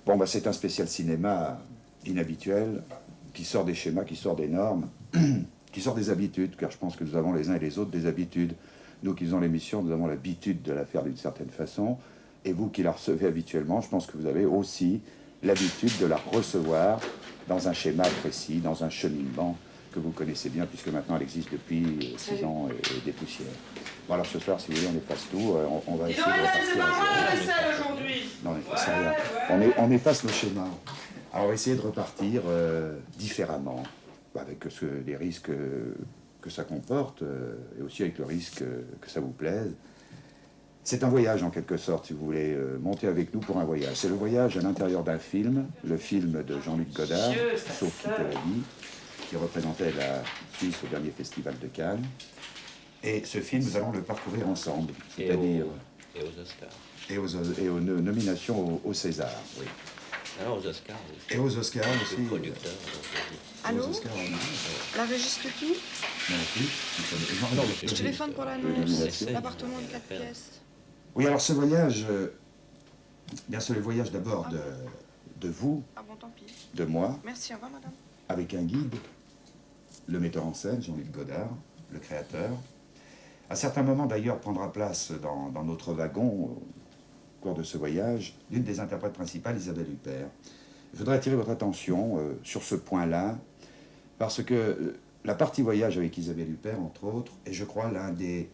Bon, bah, c'est un spécial cinéma inhabituel, qui sort des schémas, qui sort des normes, qui sort des habitudes, car je pense que nous avons les uns et les autres des habitudes. Nous qui faisons l'émission, nous avons l'habitude de la faire d'une certaine façon, et vous qui la recevez habituellement, je pense que vous avez aussi l'habitude de la recevoir dans un schéma précis, dans un cheminement que vous connaissez bien, puisque maintenant elle existe depuis 6 ans et des poussières. Bon, alors ce soir, si vous voulez, on efface tout, on va essayer de repartir à zéro. Non, on efface rien. On efface le schéma. Alors on va essayer de repartir différemment, avec les risques que ça comporte, et aussi avec le risque que ça vous plaise. C'est un voyage en quelque sorte, si vous voulez monter avec nous pour un voyage. C'est le voyage à l'intérieur d'un film, le film de Jean-Luc Godard, Sauf qui te l'a dit, qui représentait la Suisse au dernier festival de Cannes. Et ce film, nous allons le parcourir ensemble, c'est-à-dire... Et aux Oscars. Et aux nominations au César, oui. Alors aux Oscars aussi. Et aux Oscars aussi. Le producteur. Allô? Aux Oscars, La régie Stupi? non plus. Non, Je téléphone pour l'annonce. L'appartement de 4 pièces. Oui, alors ce voyage, bien c'est le voyage d'abord de vous, Ah bon, tant pis. de moi, Merci, au revoir, madame. avec un guide, le metteur en scène, Jean-Luc Godard, le créateur. À certains moments, d'ailleurs, prendra place dans notre wagon, au cours de ce voyage, l'une des interprètes principales, Isabelle Huppert. Je voudrais attirer votre attention sur ce point-là, parce que la partie voyage avec Isabelle Huppert, entre autres, est, je crois, l'un des...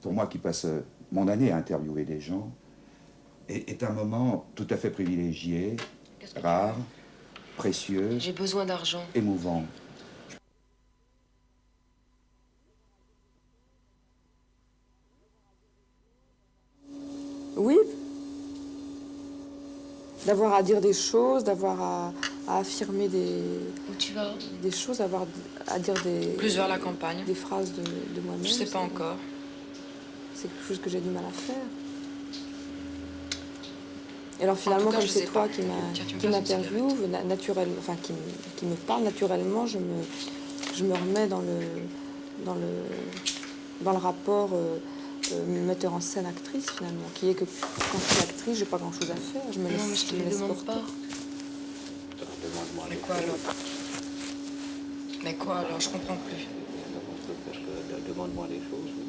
Pour moi qui passe mon année à interviewer des gens, est un moment tout à fait privilégié, rare, précieux, J'ai besoin d'argent. émouvant. Oui, d'avoir à dire des choses, d'avoir à affirmer Où tu vas? des choses, avoir à dire Plus vers la campagne. des phrases de moi-même. Je sais pas encore. C'est quelque chose que j'ai du mal à faire. Et alors finalement, cas, comme je c'est sais toi pas. qui Tiens, tu me qui passes une m'interviewe, naturellement, enfin qui me parle naturellement, je me remets dans le rapport metteur en scène actrice finalement, qui est que quand je suis actrice, j'ai pas grand chose à faire. Je me laisse, Non, mais je te me le laisse demande porter. pas. Demande-moi Mais les quoi choses. alors? Mais quoi alors? Je comprends plus. Demande-moi les choses. Oui.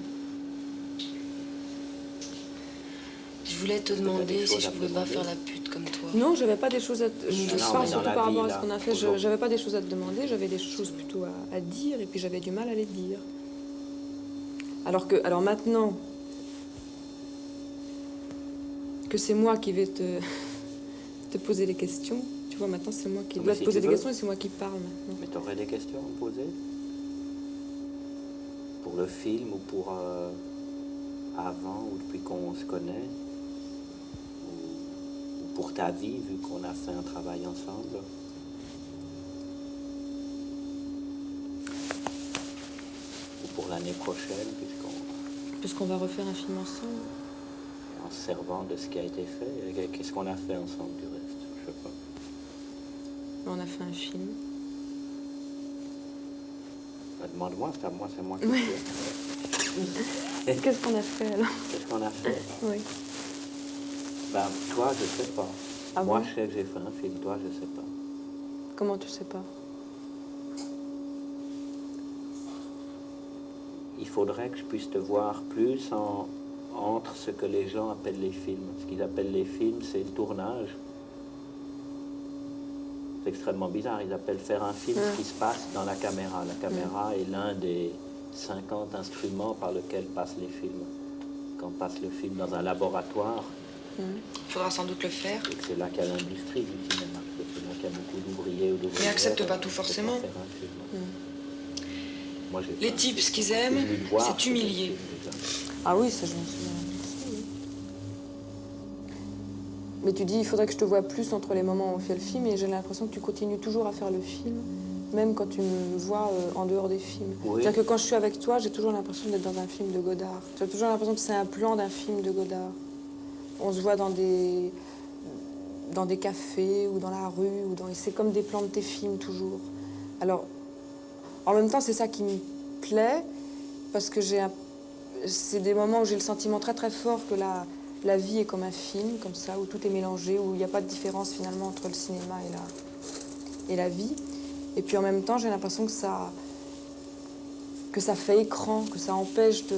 Je voulais te des demander si choses je à pouvais pas demander. faire la pute comme toi. Non, j'avais pas des choses à te... Je Non, parle mais surtout dans la par rapport vie, à ce qu'on a fait. aujourd'hui. J'avais pas des choses à te demander, j'avais des choses plutôt à dire, et puis j'avais du mal à les dire. Alors maintenant que c'est moi qui vais te poser les questions, tu vois, maintenant c'est moi qui Ah, dois mais te si poser tu des veux. questions et c'est moi qui parle maintenant. Mais tu aurais des questions à me poser? Pour le film ou pour avant ou depuis qu'on se connaît? Ou pour ta vie, vu qu'on a fait un travail ensemble? Ou pour l'année prochaine, Puisqu'on va refaire un film ensemble. en se servant de ce qui a été fait, qu'est-ce qu'on a fait ensemble du reste? Je sais pas. On a fait un film. Bah, demande-moi, c'est à moi, c'est moi qui Oui. sais. Qu'est-ce qu'on a fait alors? Qu'est-ce qu'on a fait? Oui. Ben, toi, je sais pas. Ah Moi, bon? je sais que j'ai fait un film, toi, je sais pas. Comment tu sais pas? Il faudrait que je puisse te voir plus entre ce que les gens appellent les films. Ce qu'ils appellent les films, c'est le tournage. C'est extrêmement bizarre. Ils appellent faire un film ce qui se passe dans la caméra. La caméra est l'un des 50 instruments par lesquels passent les films. Quand passe le film dans un laboratoire, Il faudra sans doute le faire. et que c'est là qu'il y a l'industrie du cinéma. Que c'est là qu'il y a beaucoup d'ouvriers ou d'ouvrières. Mais accepte pas tout qui forcément. peuvent faire un film. Moi, j'ai Les fait un types, film. ce qu'ils aiment, J'ai voulu le voir, c'est humilier. déjà. Ah oui, ça je m'en souviens. Oui. Mais tu dis, il faudrait que je te voie plus entre les moments où on fait le film, et j'ai l'impression que tu continues toujours à faire le film, même quand tu me vois en dehors des films. Oui. C'est-à-dire que quand je suis avec toi, j'ai toujours l'impression d'être dans un film de Godard. J'ai toujours l'impression que c'est un plan d'un film de Godard. On se voit dans des cafés ou dans la rue, c'est comme des plans de tes films toujours. Alors, en même temps, c'est ça qui me plaît, parce que c'est des moments où j'ai le sentiment très très fort que la vie est comme un film, comme ça, où tout est mélangé, où il n'y a pas de différence finalement entre le cinéma et la vie. Et puis en même temps, j'ai l'impression que ça fait écran, que ça empêche de...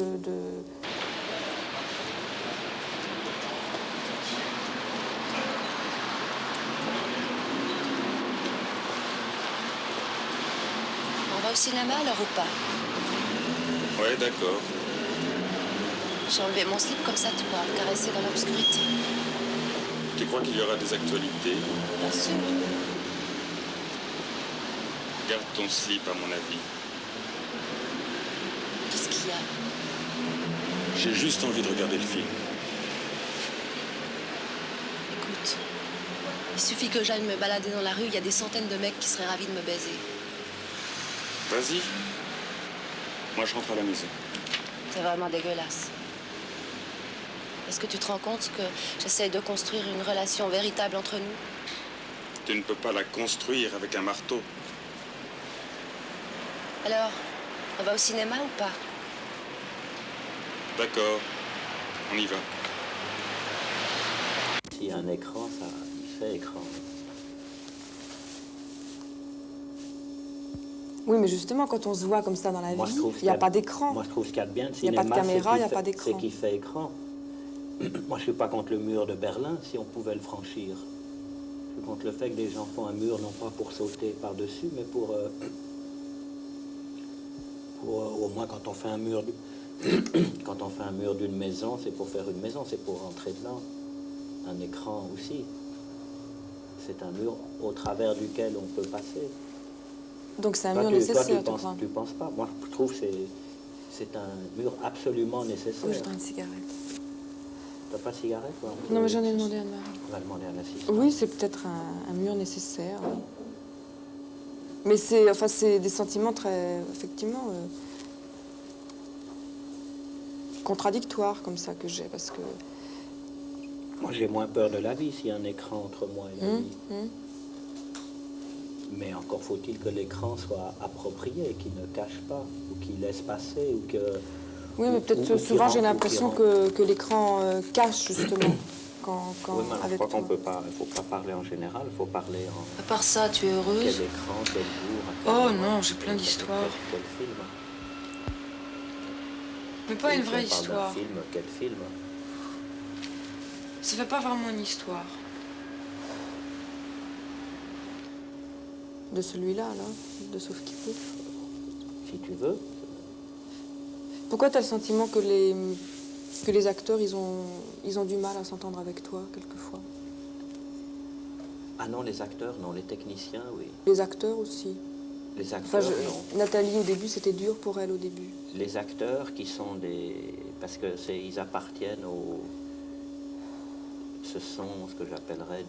On va au cinéma alors ou pas? Ouais, d'accord. J'ai enlevé mon slip, comme ça tu pourras me caresser dans l'obscurité. Tu crois qu'il y aura des actualités? Bien sûr. Garde ton slip, à mon avis. Qu'est-ce qu'il y a? J'ai juste envie de regarder le film. Écoute, il suffit que j'aille me balader dans la rue, il y a des centaines de mecs qui seraient ravis de me baiser. Vas-y. Moi, je rentre à la maison. C'est vraiment dégueulasse. Est-ce que tu te rends compte que j'essaie de construire une relation véritable entre nous? Tu ne peux pas la construire avec un marteau. Alors, on va au cinéma ou pas? D'accord. On y va. S'il y a un écran, ça, il fait écran. Oui, mais justement, quand on se voit comme ça dans la Moi, je vie, trouve il n'y a pas d'écran. Moi, je trouve ce qu'il y a de bien de Il y a cinéma, pas de caméra, il y a c'est pas d'écran. C'est qu'il fait écran. Moi, je suis pas contre le mur de Berlin, si on pouvait le franchir. Je suis contre le fait que des gens font un mur, non pas pour sauter par-dessus, mais pour au moins quand on fait un mur quand on fait un mur d'une maison, c'est pour faire une maison, c'est pour rentrer dedans. Un écran aussi. C'est un mur au travers duquel on peut passer. Donc c'est un Toi, mur tu nécessaire, tu penses, crois? tu penses pas. Moi, je trouve que c'est un mur absolument nécessaire. Oui, je prends une cigarette. T'as pas de cigarette, toi? Non, mais j'en ai demandé à Marie. On va demander à l'assistant. Oui, c'est peut-être un mur nécessaire. Oui. Mais c'est des sentiments très, effectivement, contradictoires comme ça que j'ai, parce que... Moi, j'ai moins peur de la vie s'il y a un écran entre moi et la vie. Mais encore faut-il que l'écran soit approprié, qu'il ne cache pas, ou qu'il laisse passer, ou que... Oui, mais peut-être ou souvent qu'il j'ai rend- ou l'impression qu'il rend- que l'écran cache justement quand Oui, mais alors, je avec crois toi. qu'on peut pas... Il faut pas parler en général, il faut parler en... À part ça, tu es Quel heureuse? écran, quel jour... à quel Oh moment, non, j'ai plein d'histoires. Quel film. Mais pas une Si vraie on parle d'un histoire. film, quel film? Ça fait pas vraiment une histoire. De celui-là, là, de Sauf qui peut. Si tu veux. Pourquoi tu as le sentiment que les acteurs, ils ont du mal à s'entendre avec toi, quelquefois? Ah non, les acteurs, non, les techniciens, oui. Les acteurs aussi. Les Enfin, acteurs, non. Nathalie, au début, c'était dur pour elle, au début. Les acteurs qui sont des... Parce que ils appartiennent au... Ce sont ce que j'appellerais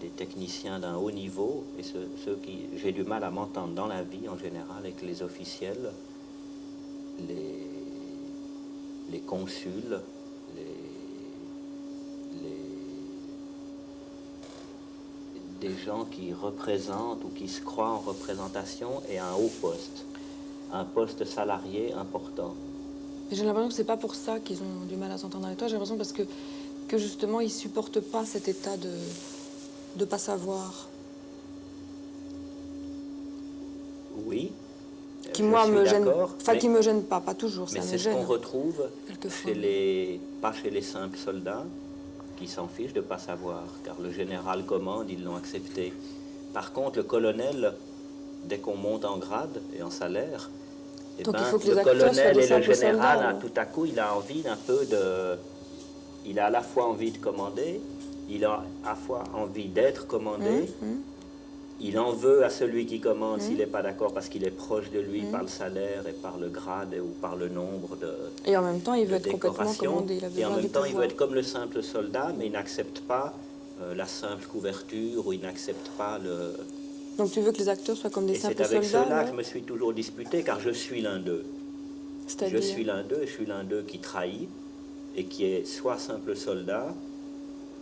des techniciens d'un haut niveau. Et ceux qui... J'ai du mal à m'entendre dans la vie, en général, avec les officiels, les consuls, des gens qui représentent ou qui se croient en représentation et à un haut poste. Un poste salarié important. Mais j'ai l'impression que c'est pas pour ça qu'ils ont du mal à s'entendre avec toi. J'ai l'impression parce que justement, ils supportent pas cet état de pas savoir. Oui. Qui, je moi, suis me gêne. d'accord, Enfin, mais- qui me gêne pas toujours, Mais ça me c'est ce gêne. qu'on retrouve quelquefois. pas chez les simples soldats qui s'en fichent de ne pas savoir, car le général commande, ils l'ont accepté. Par contre, le colonel, dès qu'on monte en grade et en salaire, eh Donc, ben, il faut que le les acteurs soient colonel des et le simples général, soldats, hein, tout à coup, il a envie d'un peu de... Il a à la fois envie de commander, il a à la fois envie d'être commandé, il en veut à celui qui commande s'il n'est pas d'accord parce qu'il est proche de lui par le salaire et par le grade ou par le nombre de Et en même temps, il veut être complètement décorations. commandé. Il a Et besoin en du même temps, il veut pouvoir. être comme le simple soldat, mais il n'accepte pas la simple couverture ou il n'accepte pas le... Donc tu veux que les acteurs soient comme des Et c'est simples avec soldats, ceux-là ouais. que je me suis toujours disputé, car je suis l'un d'eux. Je C'est-à-dire suis l'un d'eux, et je suis l'un d'eux qui trahit, et qui est soit simple soldat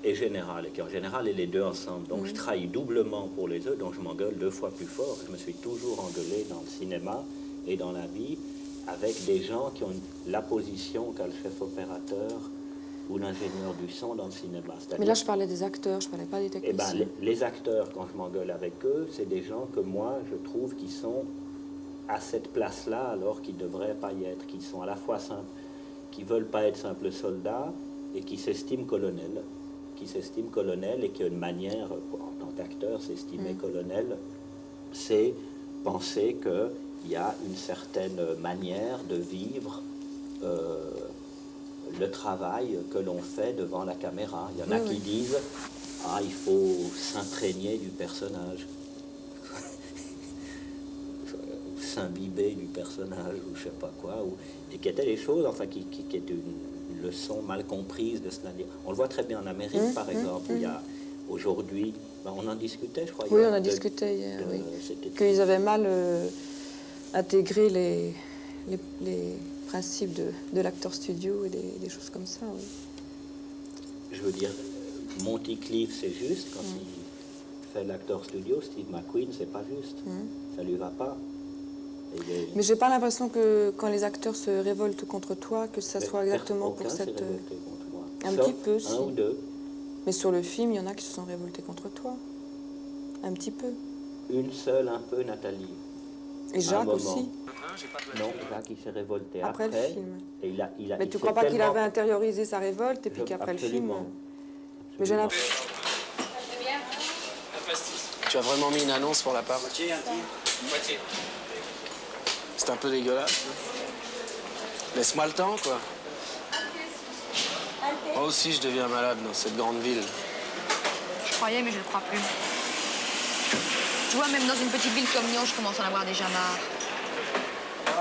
et général, et qui en général est les deux ensemble. Donc je trahis doublement pour les autres, donc je m'engueule 2 fois plus fort. Je me suis toujours engueulé dans le cinéma et dans la vie avec des gens qui ont la position qu'a le chef opérateur ou l'ingénieur du son dans le cinéma. Mais là, je parlais des acteurs, je parlais pas des Eh ben, techniciens. les acteurs, quand je m'engueule avec eux, c'est des gens que moi, je trouve qui sont à cette place-là alors qu'ils ne devraient pas y être, qui sont à la fois simples, qui ne veulent pas être simples soldats et qui s'estiment colonels. Et qui a une manière, en tant qu'acteur, s'estimer colonel, c'est penser qu'il y a une certaine manière de vivre le travail que l'on fait devant la caméra. Il y en a qui disent « Ah, il faut s'imprégner du personnage ». S'imbiber du personnage ou je sais pas quoi, et qui étaient des choses, enfin qui étaient une leçon mal comprise de cela. On le voit très bien en Amérique, par exemple, où il y a aujourd'hui, on en discutait, je crois. Oui, on en discutait hier, oui. Qu'ils avaient mal intégré les principes de l'acteur studio et des choses comme ça, oui. Je veux dire, Monty Cliff, c'est juste, quand il fait l'acteur studio, Steve McQueen, c'est pas juste. Ça lui va pas. Mais j'ai pas l'impression que quand les acteurs se révoltent contre toi, que ça soit exactement pour cette... Un petit peu, si. Un ou deux. Mais sur le film, il y en a qui se sont révoltés contre toi. Un petit peu. Une seule, un peu, Nathalie. Et Jacques aussi. Non, Jacques, il s'est révolté après le film. Et Mais tu crois pas qu'il avait intériorisé sa révolte et puis qu'après le film... Mais j'ai l'impression... Tu as vraiment mis une annonce pour la part? Moitié. C'est un peu dégueulasse. Laisse-moi le temps, quoi. Moi aussi, je deviens malade dans cette grande ville. Je croyais, mais je le crois plus. Tu vois, même dans une petite ville comme Lyon, je commence à en avoir déjà marre.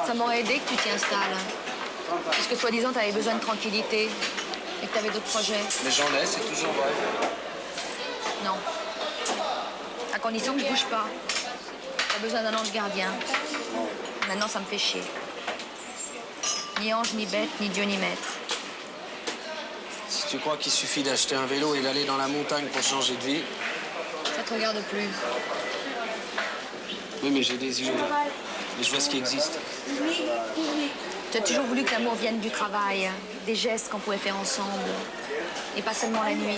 Ça m'aurait aidé que tu t'y installes. Parce que soi-disant, tu avais besoin de tranquillité et que tu avais d'autres projets. Mais j'en ai, c'est toujours vrai. Non. À condition que je bouge pas. T'as besoin d'un ange gardien. Maintenant, ça me fait chier. Ni ange, ni bête, ni Dieu, ni maître. Si tu crois qu'il suffit d'acheter un vélo et d'aller dans la montagne pour changer de vie... Ça te regarde plus. Oui, mais j'ai des yeux. Et je vois ce qui existe. Tu as toujours voulu que l'amour vienne du travail, des gestes qu'on pouvait faire ensemble. Et pas seulement la nuit.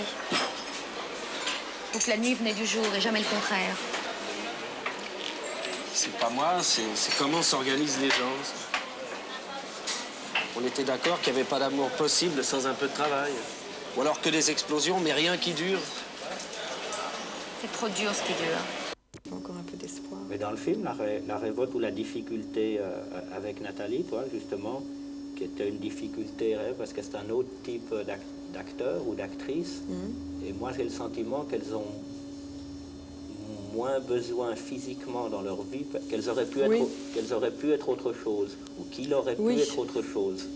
Ou que la nuit venait du jour et jamais le contraire. C'est pas moi, c'est comment s'organisent les gens. On était d'accord qu'il n'y avait pas d'amour possible sans un peu de travail. Ou alors que des explosions, mais rien qui dure. C'est trop dur ce qui dure. Encore un peu d'espoir. Mais dans le film, la révolte ou la difficulté avec Nathalie, toi, justement, qui était une difficulté réelle, parce que c'est un autre type d'acteur ou d'actrice. Et moi, j'ai le sentiment qu'elles ont moins besoin physiquement dans leur vie, qu'elles auraient pu être autre chose, ou qu'il aurait pu être autre chose.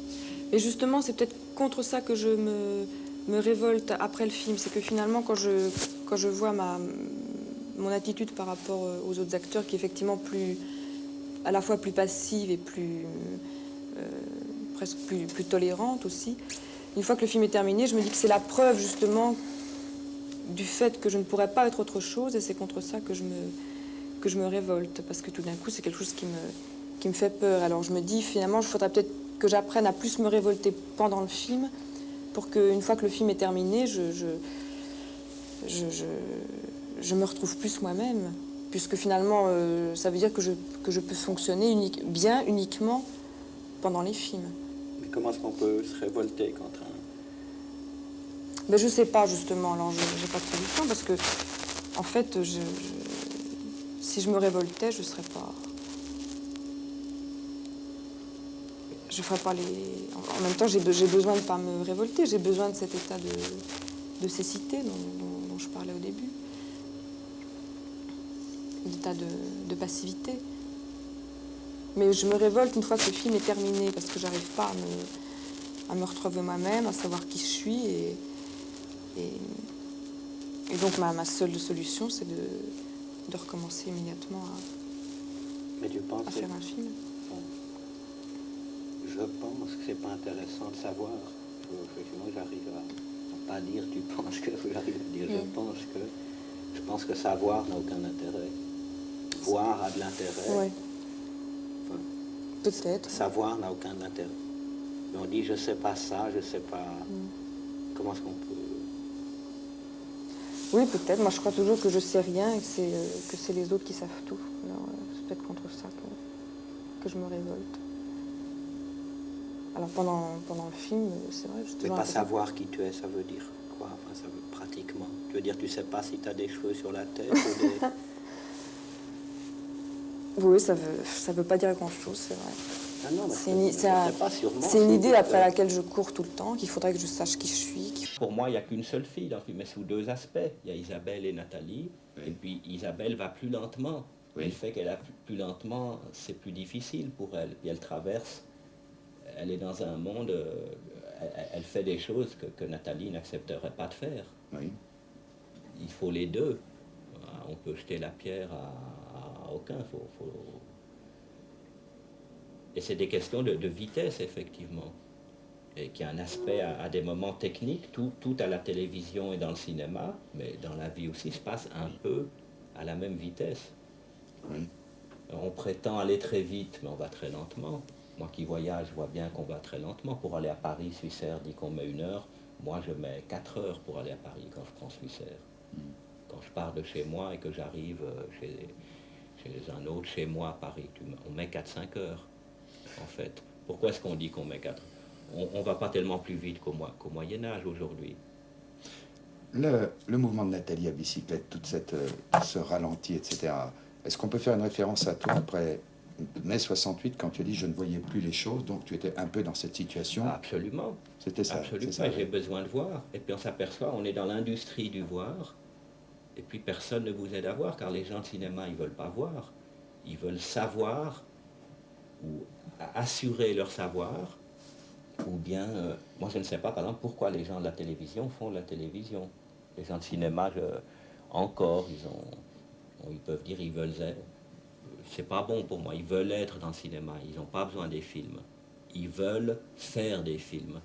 Et justement, c'est peut-être contre ça que je me révolte après le film. C'est que finalement, quand je vois mon attitude par rapport aux autres acteurs, qui est effectivement à la fois plus passive et presque plus tolérante aussi, une fois que le film est terminé, je me dis que c'est la preuve justement du fait que je ne pourrais pas être autre chose, et c'est contre ça que je me révolte, parce que tout d'un coup, c'est quelque chose qui me fait peur. Alors je me dis, finalement, il faudrait peut-être que j'apprenne à plus me révolter pendant le film, pour qu'une fois que le film est terminé, je me retrouve plus moi-même, puisque finalement, ça veut dire que je peux fonctionner bien uniquement pendant les films. Mais comment est-ce qu'on peut se révolter contre un... Ben, je sais pas, justement, alors je n'ai pas de solution, parce que, en fait, si je me révoltais, je serais pas... Je ferais pas les... En même temps, j'ai besoin de pas me révolter, j'ai besoin de cet état de cécité dont je parlais au début. L'état de passivité. Mais je me révolte une fois que le film est terminé, parce que j'arrive pas à me retrouver moi-même, à savoir qui je suis, et donc ma seule solution, c'est de recommencer immédiatement à faire un film. Je pense que c'est pas intéressant de savoir. Effectivement, j'arrive à pas dire tu penses que, j'arrive à dire je pense que savoir n'a aucun intérêt. Voir a de l'intérêt. Ouais. Enfin, peut-être. Savoir n'a aucun intérêt. Mais on dit je sais pas ça, je sais pas. Comment est-ce qu'on peut... Oui, peut-être. Moi, je crois toujours que je sais rien et que c'est les autres qui savent tout. Alors, c'est peut-être contre ça que je me révolte. Alors, pendant le film, c'est vrai, j'ai Mais toujours pas l'impression- savoir qui tu es, ça veut dire quoi? Enfin, ça veut pratiquement. Tu veux dire, tu sais pas si tu as des cheveux sur la tête ou des... Oui, ça veut pas dire grand-chose, c'est vrai. Ah non, mais C'est je une, ne c'est sais un- pas sûrement. c'est une si idée tu après peux- laquelle je cours tout le temps, qu'il faudrait que je sache qui je suis. Pour moi, il n'y a qu'une seule fille dans le film, mais sous deux aspects. Il y a Isabelle et Nathalie, Oui. et puis Isabelle va plus lentement. Oui. Et le fait qu'elle a plus lentement, c'est plus difficile pour elle. Et elle traverse, elle est dans un monde, elle fait des choses que Nathalie n'accepterait pas de faire. Oui. Il faut les deux. On peut jeter la pierre à aucun. Et c'est des questions de vitesse, effectivement. Et qui a un aspect à des moments techniques, tout à la télévision et dans le cinéma, mais dans la vie aussi, se passe un peu à la même vitesse. Oui. On prétend aller très vite, mais on va très lentement. Moi qui voyage, je vois bien qu'on va très lentement. Pour aller à Paris, Swissair dit qu'on met 1 heure. Moi, je mets 4 heures pour aller à Paris quand je prends Swissair. Quand je pars de chez moi et que j'arrive chez un autre chez moi à Paris, on met 4-5 heures, en fait. Pourquoi est-ce qu'on dit qu'on met 4 heures? On ne va pas tellement plus vite qu'au Moyen-Âge aujourd'hui. Le mouvement de Nathalie à bicyclette, ce ralenti, etc. Est-ce qu'on peut faire une référence à toi après mai 68, quand tu dis je ne voyais plus les choses, donc tu étais un peu dans cette situation? Absolument. C'était ça. Absolument. c'est ça, J'ai oui. besoin de voir. Et puis on s'aperçoit, on est dans l'industrie du voir. Et puis personne ne vous aide à voir, car les gens de cinéma, ils ne veulent pas voir. Ils veulent savoir ou assurer leur savoir. Ou bien, moi je ne sais pas par exemple pourquoi les gens de la télévision font de la télévision. Les gens de cinéma, encore, ils peuvent dire ils veulent être. C'est pas bon pour moi, ils veulent être dans le cinéma, ils n'ont pas besoin des films. Ils veulent faire des films.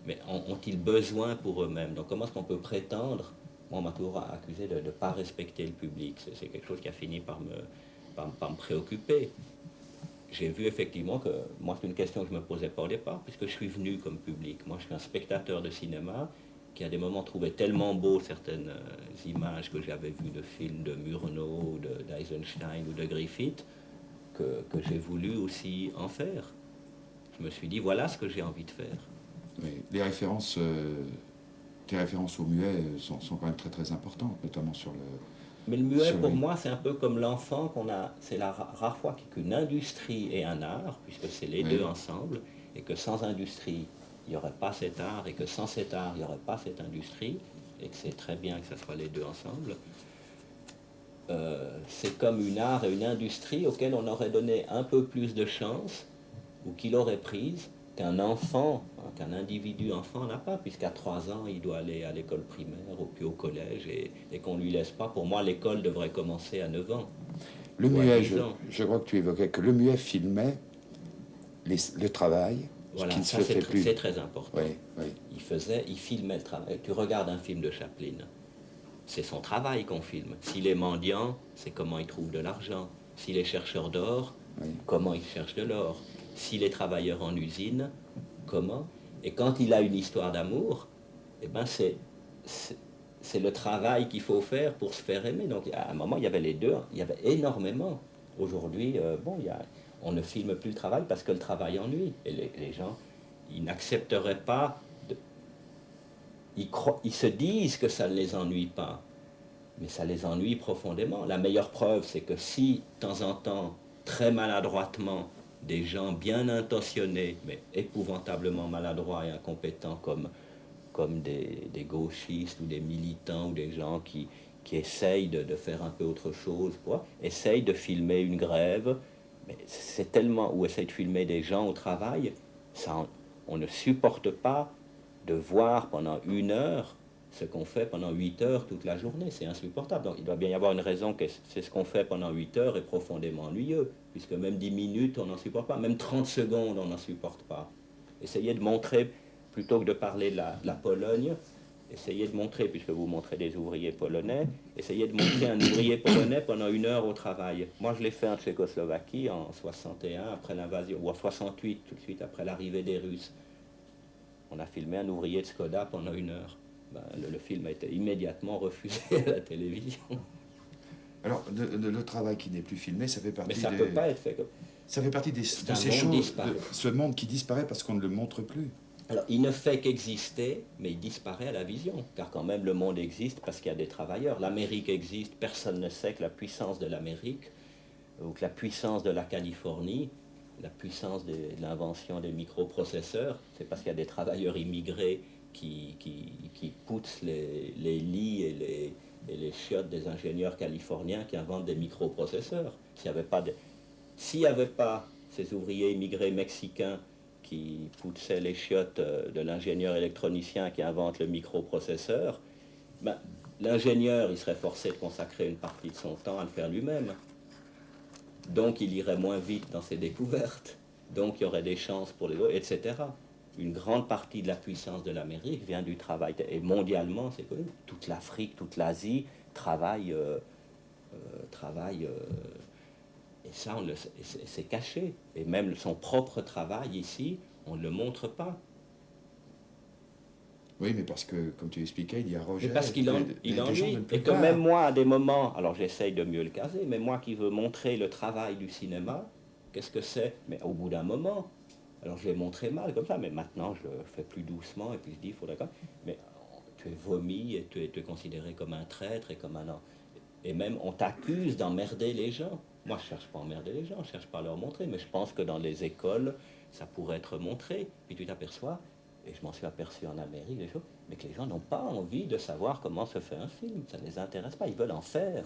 Mais ont-ils besoin pour eux-mêmes? Donc comment est-ce qu'on peut prétendre? Moi on m'a toujours accusé de ne pas respecter le public. C'est quelque chose qui a fini par me préoccuper. J'ai vu effectivement que, moi c'est une question que je ne me posais pas au départ, puisque je suis venu comme public. Moi je suis un spectateur de cinéma qui à des moments trouvait tellement beau certaines images que j'avais vues de films de Murnau, d'Eisenstein ou de Griffith, que j'ai voulu aussi en faire. Je me suis dit, voilà ce que j'ai envie de faire. Oui. Tes références au muet sont quand même très très importantes, notamment sur le... Mais le muet, Sur pour les- moi, c'est un peu comme l'enfant qu'on a. C'est la rare fois qu'une industrie et un art, puisque c'est les Oui. deux ensemble, et que sans industrie, il n'y aurait pas cet art, et que sans cet art, il n'y aurait pas cette industrie, et que c'est très bien que ce soit les deux ensemble. C'est comme une art et une industrie auxquelles on aurait donné un peu plus de chance, ou qu'il aurait prise, qu'un enfant, qu'un individu enfant n'a pas, puisqu'à 3 ans, il doit aller à l'école primaire, puis au collège, et qu'on ne lui laisse pas. Pour moi, l'école devrait commencer à 9 ans. Le Ou à muet, 10 ans. je crois que tu évoquais que le muet filmait le travail, Voilà, ce qui ne ça se fait plus. c'est très important. Oui, oui. Il filmait le travail. Tu regardes un film de Chaplin, c'est son travail qu'on filme. S'il est mendiant, c'est comment il trouve de l'argent. S'il est chercheur d'or, Oui. comment il cherche de l'or. S'il est travailleur en usine, comment. Et quand il a une histoire d'amour, eh ben c'est le travail qu'il faut faire pour se faire aimer. Donc à un moment, il y avait les deux, il y avait énormément. Aujourd'hui, on ne filme plus le travail parce que le travail ennuie. Et les gens, ils n'accepteraient pas. Ils se disent que ça ne les ennuie pas, mais ça les ennuie profondément. La meilleure preuve, c'est que si, de temps en temps, très maladroitement, des gens bien intentionnés, mais épouvantablement maladroits et incompétents, comme des gauchistes ou des militants ou des gens qui essayent de faire un peu autre chose, essayent de filmer une grève, mais c'est tellement, ou essayent de filmer des gens au travail, on ne supporte pas de voir pendant 1 heure ce qu'on fait pendant 8 heures toute la journée. C'est insupportable. Donc il doit bien y avoir une raison que c'est ce qu'on fait pendant 8 heures est profondément ennuyeux, puisque même 10 minutes, on n'en supporte pas, même 30 secondes, on n'en supporte pas. Essayez de montrer, plutôt que de parler de la Pologne, essayez de montrer, puisque vous montrez des ouvriers polonais, essayez de montrer un ouvrier polonais pendant 1 heure au travail. Moi, je l'ai fait en Tchécoslovaquie en 61, après l'invasion, ou en 68, tout de suite après l'arrivée des Russes. On a filmé un ouvrier de Skoda pendant 1 heure. Ben, le film a été immédiatement refusé à la télévision. Alors, le travail qui n'est plus filmé, ça fait partie Mais ça ne peut pas être fait comme Ça fait partie de un ces monde choses, disparu. ce monde qui disparaît parce qu'on ne le montre plus. Alors, il ne fait qu'exister, mais il disparaît à la vision, car quand même le monde existe parce qu'il y a des travailleurs. L'Amérique existe, personne ne sait que la puissance de l'Amérique, ou que la puissance de la Californie, la puissance de l'invention des microprocesseurs, c'est parce qu'il y a des travailleurs immigrés qui poussent les lits et les chiottes des ingénieurs californiens qui inventent des microprocesseurs. S'il n'y avait pas ces ouvriers immigrés mexicains qui poussaient les chiottes de l'ingénieur électronicien qui invente le microprocesseur, ben, l'ingénieur il serait forcé de consacrer une partie de son temps à le faire lui-même. Donc il irait moins vite dans ses découvertes. Donc il y aurait des chances pour les autres, etc. Une grande partie de la puissance de l'Amérique vient du travail. Et mondialement, c'est connu. Toute l'Afrique, toute l'Asie travaille. Et ça, c'est caché. Et même son propre travail ici, on ne le montre pas. Oui, mais parce que, comme tu expliquais, il y a rejet. Mais parce qu'il en des gens vit. ne plus Et que voir. même moi, à des moments, alors j'essaye de mieux le caser, mais moi qui veux montrer le travail du cinéma, qu'est-ce que c'est? Mais au bout d'un moment, alors je l'ai montré mal comme ça, mais maintenant je le fais plus doucement, et puis je dis, il faudrait quand même. Mais tu es vomi, et tu es considéré comme un traître, et comme un... Et même, on t'accuse d'emmerder les gens. Moi, je ne cherche pas à emmerder les gens, je ne cherche pas à leur montrer, mais je pense que dans les écoles, ça pourrait être montré. Puis tu t'aperçois, et je m'en suis aperçu en Amérique, des choses, mais que les gens n'ont pas envie de savoir comment se fait un film. Ça ne les intéresse pas, ils veulent en faire.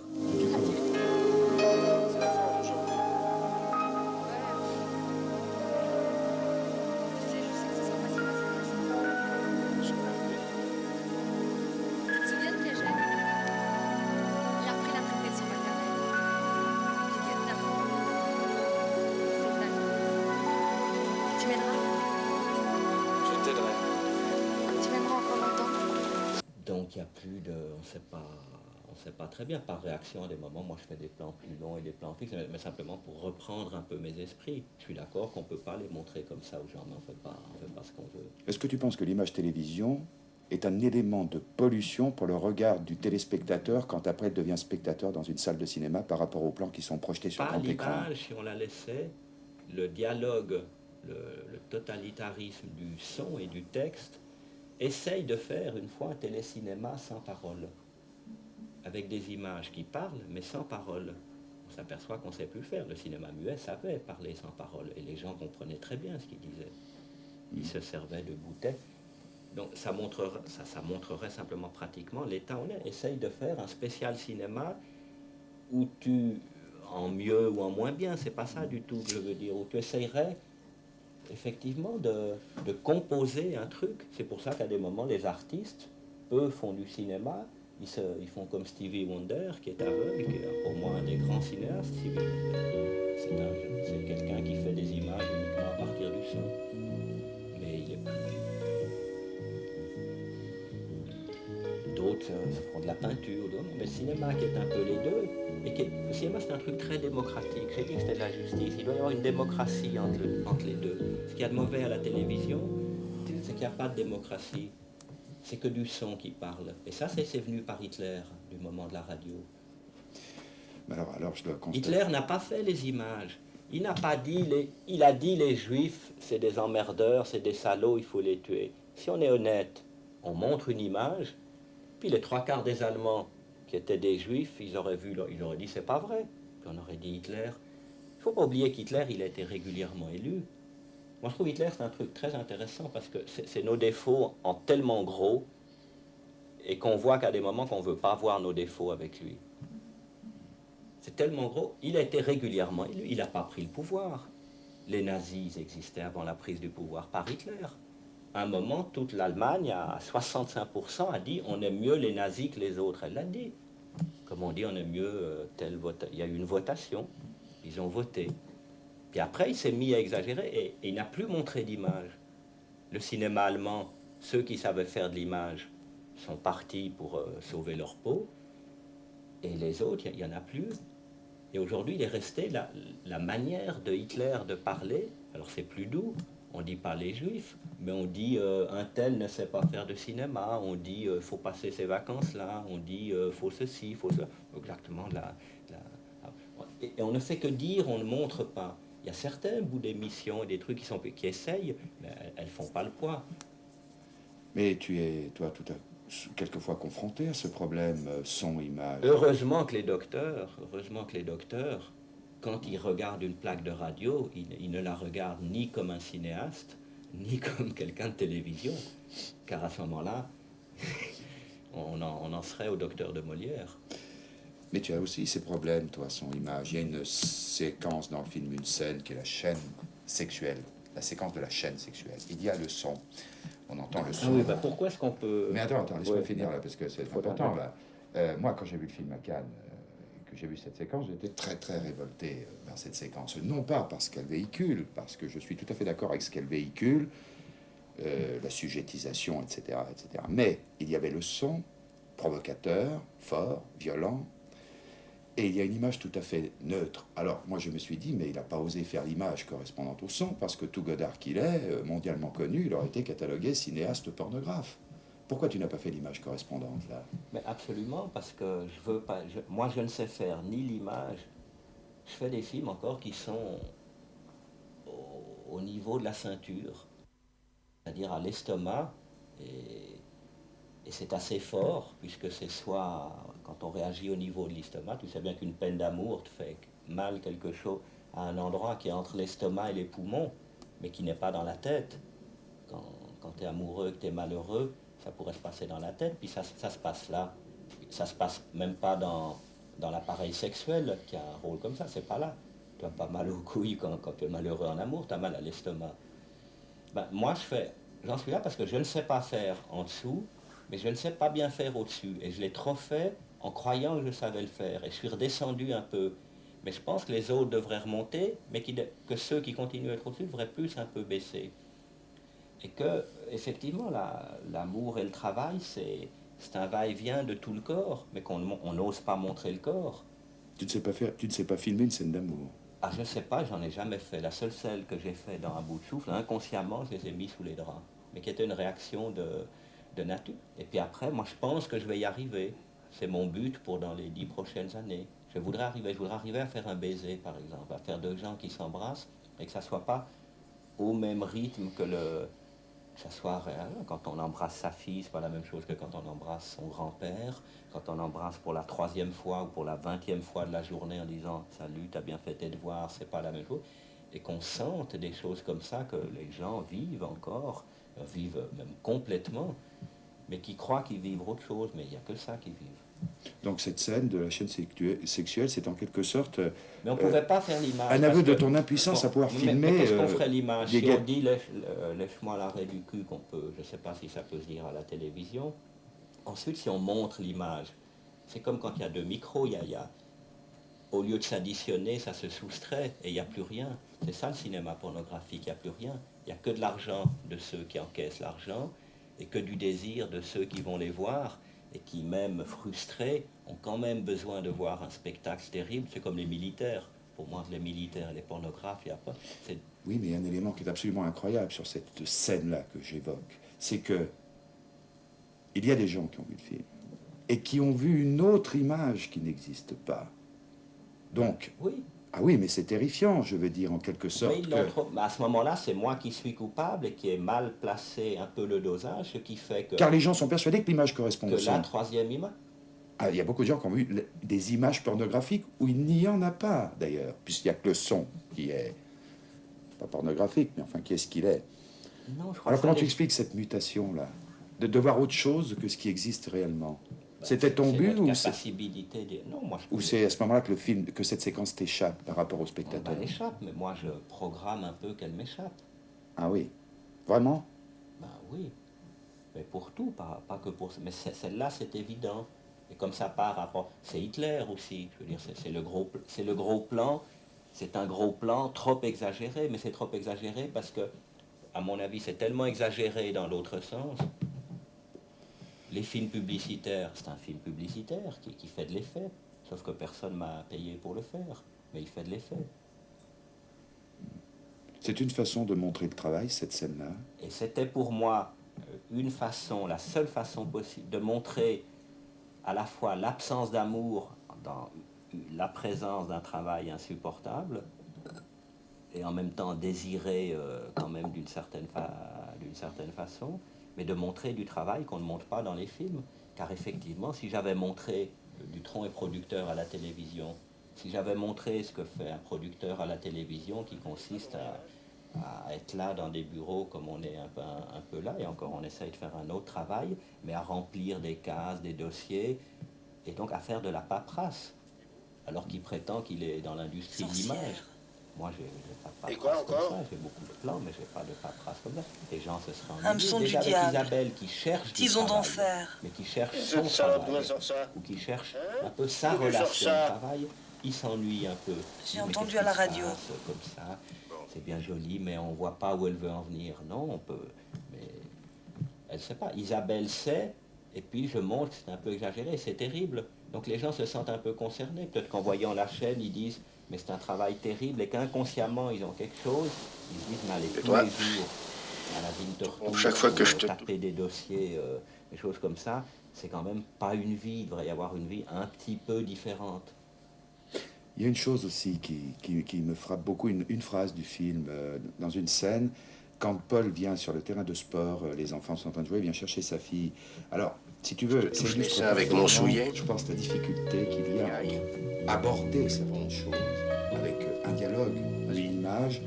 Je t'aiderai. Tu m'aimeras encore longtemps? Donc il n'y a plus de... On ne sait pas très bien. Par réaction, à des moments, moi je fais des plans plus longs et des plans fixes, mais simplement pour reprendre un peu mes esprits. Je suis d'accord qu'on ne peut pas les montrer comme ça aux gens, mais on ne fait pas ce qu'on veut. Est-ce que tu penses que l'image télévision est un élément de pollution pour le regard du téléspectateur quand après il devient spectateur dans une salle de cinéma par rapport aux plans qui sont projetés sur Pas grand écran? l'image, si on la laissait, le dialogue, le totalitarisme du son et du texte essaye de faire une fois un télécinéma sans parole, avec des images qui parlent, mais sans parole. On s'aperçoit qu'on ne sait plus le faire. Le cinéma muet savait parler sans parole, et les gens comprenaient très bien ce qu'il disait. Ils se servaient de bouteilles. Donc ça montrerait simplement pratiquement l'état où on est. Essaye de faire un spécial cinéma où tu, en mieux ou en moins bien, c'est pas ça du tout que je veux dire, où tu essayerais effectivement de composer un truc. C'est pour ça qu'à des moments, les artistes, eux, font du cinéma, ils font comme Stevie Wonder, qui est aveugle, qui est pour moi un des grands cinéastes. Stevie Wonder, c'est quelqu'un qui fait des images uniquement à partir du son. Mais il est plus... D'autres font de la peinture, mais le cinéma qui est un peu les deux, le cinéma c'est un truc très démocratique. J'ai dit que c'était de la justice, il doit y avoir une démocratie entre les deux. Ce qu'il y a de mauvais à la télévision, c'est qu'il n'y a pas de démocratie. C'est que du son qui parle. Et ça, c'est venu par Hitler, du moment de la radio. Alors je dois constater... Hitler n'a pas fait les images. Il n'a pas dit, il a dit les juifs, c'est des emmerdeurs, c'est des salauds, il faut les tuer. Si on est honnête, on montre une image, puis les 3/4 des Allemands qui étaient des juifs, ils auraient dit c'est pas vrai. Puis on aurait dit Hitler. Il ne faut pas oublier qu'Hitler, il a été régulièrement élu. Moi, je trouve Hitler, c'est un truc très intéressant parce que c'est nos défauts en tellement gros et qu'on voit qu'à des moments qu'on ne veut pas voir nos défauts avec lui. C'est tellement gros. Il a été régulièrement élu. Il n'a pas pris le pouvoir. Les nazis existaient avant la prise du pouvoir par Hitler. À un moment, toute l'Allemagne, à 65%, a dit on aime mieux les nazis que les autres. Elle l'a dit. Comme on dit, on aime mieux tel vote. Il y a eu une votation. Ils ont voté. Puis après, il s'est mis à exagérer et il n'a plus montré d'image. Le cinéma allemand, ceux qui savaient faire de l'image sont partis pour sauver leur peau. Et les autres, il n'y en a plus. Et aujourd'hui, il est resté la manière de Hitler de parler. Alors c'est plus doux. On dit pas les juifs, mais on dit un tel ne sait pas faire de cinéma, on dit faut passer ses vacances là, on dit faut ceci, faut cela. Exactement et on ne fait que dire, on ne montre pas. Il y a certains bouts d'émissions et des trucs qui essayent, mais elles font pas le poids. Mais tu es, toi, quelquefois confronté à ce problème son-image. Heureusement que les docteurs, quand ils regardent une plaque de radio, ils ne la regardent ni comme un cinéaste, ni comme quelqu'un de télévision, car à ce moment-là, on en serait au docteur de Molière. Mais tu as aussi ces problèmes, toi, son-image. Il y a une séquence dans le film, une scène qui est la chaîne sexuelle, la séquence de la chaîne sexuelle. Il y a le son. On entend le son. Ah oui, bah pourquoi est-ce qu'on peut... Mais attends, laisse-moi Ouais. finir là, parce que c'est important là. Moi, quand j'ai vu le film à Cannes, que j'ai vu cette séquence, j'étais très très révolté par cette séquence. Non pas parce qu'elle véhicule, parce que je suis tout à fait d'accord avec ce qu'elle véhicule, la sujetisation, etc., etc. Mais il y avait le son provocateur, fort, violent, et il y a une image tout à fait neutre. Alors, moi, je me suis dit, mais il n'a pas osé faire l'image correspondante au son, parce que tout Godard qu'il est, mondialement connu, il aurait été catalogué cinéaste pornographe. Pourquoi tu n'as pas fait l'image correspondante, là? Mais absolument, parce que je veux pas... moi, je ne sais faire ni l'image. Je fais des films encore qui sont au niveau de la ceinture, c'est-à-dire à l'estomac, et c'est assez fort, puisque c'est soit, quand on réagit au niveau de l'estomac, tu sais bien qu'une peine d'amour te fait mal quelque chose à un endroit qui est entre l'estomac et les poumons, mais qui n'est pas dans la tête. Quand tu es amoureux, que tu es malheureux, ça pourrait se passer dans la tête, puis ça se passe là. Ça se passe même pas dans l'appareil sexuel qui a un rôle comme ça, c'est pas là. Tu n'as pas mal aux couilles quand tu es malheureux en amour, tu as mal à l'estomac. Ben, moi, j'en suis là parce que je ne sais pas faire en dessous, mais je ne sais pas bien faire au-dessus. Et je l'ai trop fait en croyant que je savais le faire. Et je suis redescendu un peu. Mais je pense que les autres devraient remonter, mais que ceux qui continuent à être au-dessus devraient plus un peu baisser. Et que, effectivement, l'amour et le travail, c'est un va-et-vient de tout le corps, mais qu'on n'ose pas montrer le corps. Tu ne sais pas filmer une scène d'amour. Ah, je ne sais pas, j'en ai jamais fait. La seule celle que j'ai fait dans Un bout de souffle, inconsciemment, je les ai mis sous les draps. Mais qui était une réaction de nature. Et puis après, moi, je pense que je vais y arriver. C'est mon but pour dans les 10 prochaines années. Je voudrais arriver à faire un baiser, par exemple, à faire deux gens qui s'embrassent, et que ça ne soit pas au même rythme que ça soit réel. Quand on embrasse sa fille, c'est pas la même chose que quand on embrasse son grand-père, quand on embrasse pour la 3e fois ou pour la 20e fois de la journée en disant « Salut, t'as bien fait tes devoirs », c'est pas la même chose. Et qu'on sente des choses comme ça que les gens vivent encore, vivent même complètement, mais qui croient qu'ils vivent autre chose, mais il n'y a que ça qu'ils vivent. Donc cette scène de la chaîne sexuelle, c'est en quelque sorte Mais on ne pouvait pas faire l'image. un aveu de ton impuissance à pouvoir filmer. Mais qu'est-ce qu'on ferait l'image? Si gars... on dit lèche-moi l'arrêt du cul, qu'on peut, je ne sais pas si ça peut se dire à la télévision. Ensuite, si on montre l'image, c'est comme quand il y a 2 micros, au lieu de s'additionner, ça se soustrait et il n'y a plus rien. C'est ça le cinéma pornographique, il n'y a plus rien. Il n'y a que de l'argent de ceux qui encaissent l'argent et que du désir de ceux qui vont les voir et qui, même frustrés, ont quand même besoin de voir un spectacle terrible. C'est comme les militaires. Pour moi, les militaires et les pornographes, il n'y a pas... Oui, mais il y a un élément qui est absolument incroyable sur cette scène-là que j'évoque. C'est que il y a des gens qui ont vu le film et qui ont vu une autre image qui n'existe pas. Donc, oui. Ah oui, mais c'est terrifiant, je veux dire, en quelque sorte. Mais à ce moment-là, c'est moi qui suis coupable et qui ai mal placé un peu le dosage, ce qui fait que... Car les gens sont persuadés que l'image correspond au son. Que la 3e image... Ah, il y a beaucoup de gens qui ont vu des images pornographiques où il n'y en a pas, d'ailleurs, puisqu'il n'y a que le son qui est, pas pornographique, mais enfin, qui est ce qu'il est. Non, je crois. Alors comment tu expliques cette mutation-là, de voir autre chose que ce qui existe réellement? C'était ton but ou c'est à ce moment-là que le film, que cette séquence t'échappe par rapport au spectateur? Elle échappe, mais moi je programme un peu qu'elle m'échappe. Ah oui, vraiment? Ben oui, mais pour tout, pas que pour... Mais celle-là, c'est évident. Et comme ça part rapport... C'est Hitler aussi, je veux dire, c'est le gros plan. C'est un gros plan trop exagéré, mais c'est trop exagéré parce que, à mon avis, c'est tellement exagéré dans l'autre sens. Les films publicitaires, c'est un film publicitaire qui fait de l'effet, sauf que personne m'a payé pour le faire, mais il fait de l'effet. C'est une façon de montrer le travail, cette scène-là. Et c'était pour moi une façon, la seule façon possible de montrer à la fois l'absence d'amour dans la présence d'un travail insupportable et en même temps désiré quand même d'une certaine façon, mais de montrer du travail qu'on ne montre pas dans les films. Car effectivement, si j'avais montré Dutronc est producteur à la télévision, si j'avais montré ce que fait un producteur à la télévision qui consiste à être là dans des bureaux comme on est un peu là, et encore on essaye de faire un autre travail, mais à remplir des cases, des dossiers, et donc à faire de la paperasse, alors qu'il prétend qu'il est dans l'industrie de l'image. Moi, j'ai pas de paperasse. Et quoi encore comme ça. J'ai beaucoup de plans, mais j'ai pas de paperasse comme ça. Les gens se seraient ennuyés. Hameçon du Déjà avec diable. Isabelle qui cherche du Tison travail, d'enfer. mais qui cherche son travail, ou qui cherche un peu sa relation au travail, il s'ennuie un peu. J'ai Mais entendu qu'est-ce à la qui se radio. passe comme ça, c'est bien joli, mais on voit pas où elle veut en venir. Non, on peut, mais elle sait pas. Isabelle sait, et puis je montre, c'est un peu exagéré, c'est terrible. Donc les gens se sentent un peu concernés. Peut-être qu'en voyant la chaîne, ils disent, mais c'est un travail terrible, et qu'inconsciemment, ils ont quelque chose. Ils se disent, mais allez, tous les jours, à la Winterthur, chaque fois que je te... taper des dossiers, des choses comme ça, c'est quand même pas une vie. Il devrait y avoir une vie un petit peu différente. Il y a une chose aussi qui me frappe beaucoup, une phrase du film, dans une scène, quand Paul vient sur le terrain de sport, les enfants sont en train de jouer, il vient chercher sa fille. Alors, si tu veux, touche les seins avec mon soulier. Je pense la difficulté qu'il y a à aborder certaines choses avec un dialogue, une image,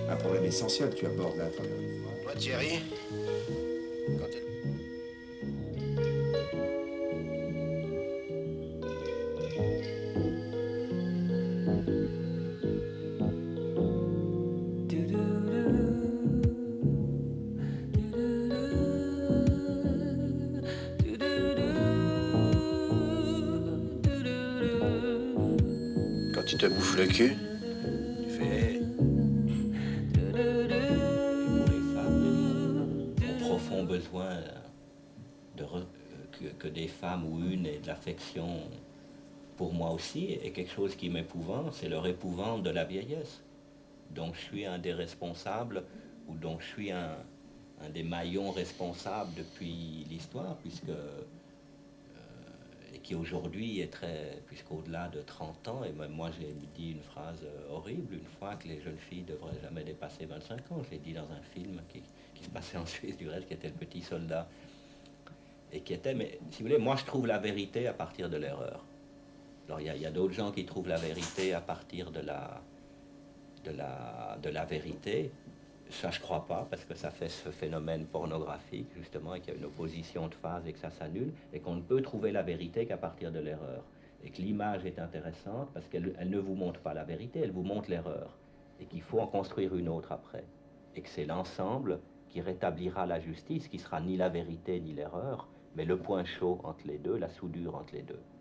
un problème essentiel que tu abordes là à travers une phrase. Toi, Thierry, quand elle... Quand tu te bouffes le cul, tu fais... Pour les femmes, au profond besoin que des femmes ou une aient de l'affection pour moi aussi, et quelque chose qui m'épouvante, c'est leur épouvante de la vieillesse. Donc je suis un des responsables, ou donc je suis un des maillons responsables depuis l'histoire, puisque et qui aujourd'hui est très, puisqu'au-delà de 30 ans, et même moi j'ai dit une phrase horrible une fois, que les jeunes filles ne devraient jamais dépasser 25 ans. Je l'ai dit dans un film qui se passait en Suisse du reste, qui était Le Petit Soldat, et qui était, mais si vous voulez, moi je trouve la vérité à partir de l'erreur. Alors il y a d'autres gens qui trouvent la vérité à partir de la vérité. Ça, je crois pas, parce que ça fait ce phénomène pornographique, justement, et qu'il y a une opposition de phase et que ça s'annule, et qu'on ne peut trouver la vérité qu'à partir de l'erreur. Et que l'image est intéressante parce qu'elle ne vous montre pas la vérité, elle vous montre l'erreur. Et qu'il faut en construire une autre après. Et que c'est l'ensemble qui rétablira la justice, qui sera ni la vérité ni l'erreur, mais le point chaud entre les deux, la soudure entre les deux.